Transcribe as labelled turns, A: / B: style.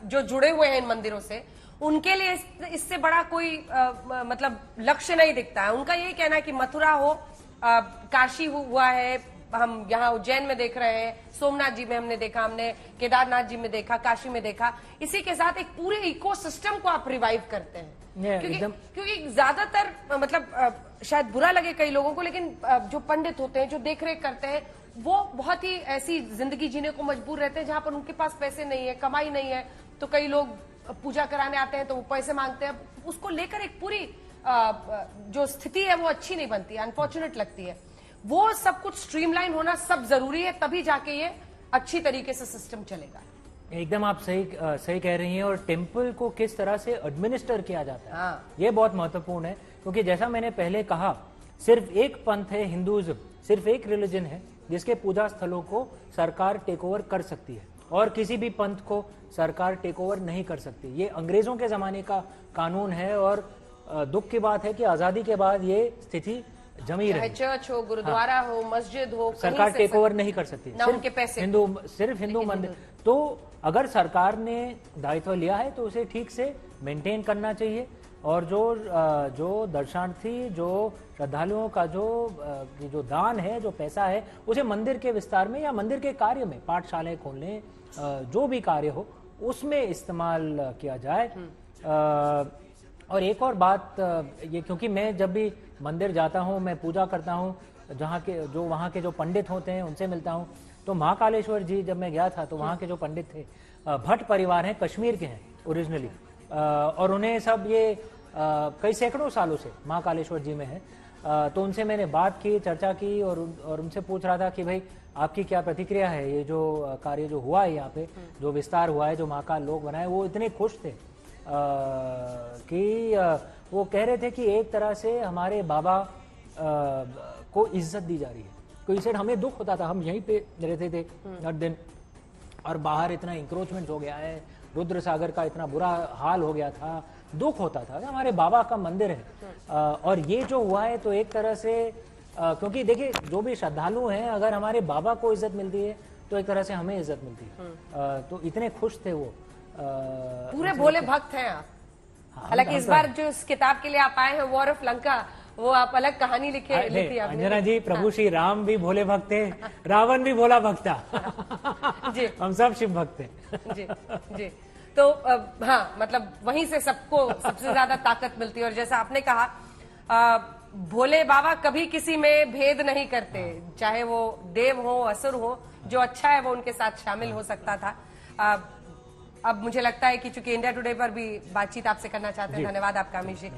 A: जो जुड़े हुए हैं इन मंदिरों से, उनके लिए इससे बड़ा कोई मतलब लक्ष्य नहीं दिखता है। उनका यही कहना है कि मथुरा हो, काशी हुआ है, हम यहाँ उज्जैन में देख रहे हैं, सोमनाथ जी में हमने देखा, हमने केदारनाथ जी में देखा, काशी में देखा। इसी के साथ एक पूरे इकोसिस्टम को आप रिवाइव करते हैं। क्योंकि ज्यादातर मतलब शायद बुरा लगे कई लोगों को, लेकिन जो पंडित होते हैं, जो देखरेख करते हैं, वो बहुत ही ऐसी जिंदगी जीने को मजबूर रहते हैं जहां पर उनके पास पैसे नहीं है, कमाई नहीं है। तो कई लोग पूजा कराने आते हैं तो वो पैसे मांगते हैं। उसको लेकर एक पूरी जो स्थिति है वो अच्छी नहीं बनती, अनफॉर्चुनेट लगती है। वो सब कुछ स्ट्रीमलाइन होना सब जरूरी है, तभी जाके ये अच्छी तरीके से सिस्टम चलेगा।
B: एकदम आप सही कह रही हैं। और टेम्पल को किस तरह से एडमिनिस्टर किया जाता है, ये बहुत महत्वपूर्ण है। क्योंकि जैसा मैंने पहले कहा, सिर्फ एक पंथ है हिंदुइज्म, सिर्फ एक रिलीजन है जिसके पूजा स्थलों को सरकार टेक ओवर कर सकती है, और किसी भी पंथ को सरकार टेक ओवर नहीं कर सकती। ये अंग्रेजों के जमाने का कानून है, और दुख की बात है कि आजादी के बाद ये स्थिति जमी रही।
A: चर्च हो, गुरुद्वारा हो, मस्जिद हो,
B: सरकार टेक ओवर नहीं कर सकती, सिर्फ हिंदू मंदिर। तो अगर सरकार ने दायित्व लिया है तो उसे ठीक से मेंटेन करना चाहिए, और जो दर्शनार्थी, जो श्रद्धालुओं का जो दान है, जो पैसा है, उसे मंदिर के विस्तार में या मंदिर के कार्य में, पाठशालाएं खोलने, जो भी कार्य हो उसमें इस्तेमाल किया जाए। और एक और बात ये, क्योंकि मैं जब भी मंदिर जाता हूँ, मैं पूजा करता हूँ, वहाँ के जो पंडित होते हैं उनसे मिलता हूँ, तो महाकालेश्वर जी जब मैं गया था तो वहाँ के जो पंडित थे, भट्ट परिवार हैं, कश्मीर के हैं ओरिजिनली, और उन्हें सब ये कई सैकड़ों सालों से महाकालेश्वर जी में है। तो उनसे मैंने बात की, चर्चा की, और उनसे पूछ रहा था कि भाई आपकी क्या प्रतिक्रिया है, ये जो कार्य जो हुआ है यहाँ पे, जो विस्तार हुआ है, जो महाकाल लोक बनाए। वो इतने खुश थे कि वो कह रहे थे कि एक तरह से हमारे बाबा को इज्जत दी जा रही है। कोई सेड हमें दुख होता था, हम यहीं पे रहते थे हर दिन, और बाहर इतना इंक्रोचमेंट हो गया है, रुद्र सागर का इतना बुरा हाल हो गया था, दुख होता था। हमारे बाबा का मंदिर है, और ये जो हुआ है तो एक तरह से क्योंकि देखिए जो भी श्रद्धालु हैं, अगर हमारे बाबा को इज्जत मिलती है तो एक तरह से हमें इज्जत मिलती है। तो इतने खुश थे वो।
A: पूरे भोले भक्त हैं आप। हालांकि इस बार जो इस किताब के लिए आप आए हैं, वॉर ऑफ लंका, वो आप अलग कहानी लिखी आपने।
B: अंजना जी, प्रभु श्री राम भी भोले भक्त थे, रावण भी भोला भक्त था। जी, हम सब शिव भक्त थे।
A: जी जी। तो हाँ, मतलब वहीं से सबको सबसे ज्यादा ताकत मिलती है। और जैसा आपने कहा, भोले बाबा कभी किसी में भेद नहीं करते, चाहे वो देव हो, असुर हो, जो अच्छा है वो उनके साथ शामिल हो सकता था। अब मुझे लगता है कि चूंकि इंडिया टुडे पर भी बातचीत आपसे करना चाहते हैं। धन्यवाद आपका, अमीश जी।